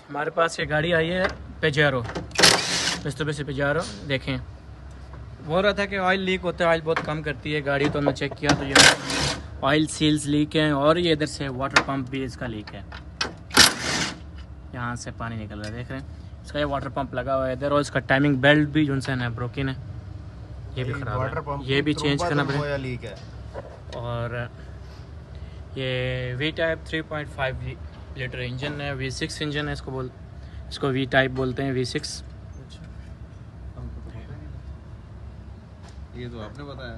हमारे पास ये गाड़ी आई है पेजारो, मिस्टुबिशी पेजारो। देखें, बोल रहा था कि ऑयल लीक होता है, ऑयल बहुत कम करती है गाड़ी, तो हमने चेक किया तो ये ऑयल सील्स लीक हैं और ये इधर से वाटर पंप भी इसका लीक है। यहाँ से पानी निकल रहा है, देख रहे हैं। इसका ये वाटर पंप लगा हुआ है इधर, और इसका टाइमिंग बेल्ट भी जोनसन है, ब्रोकन है, ये भी ख़राब है, ये भी चेंज करना पड़ेगा। और ये वी टाइप 3.5 लीटर इंजन है, V6 इंजन है, इसको वी टाइप बोलते हैं, V6। ये तो आपने बताया।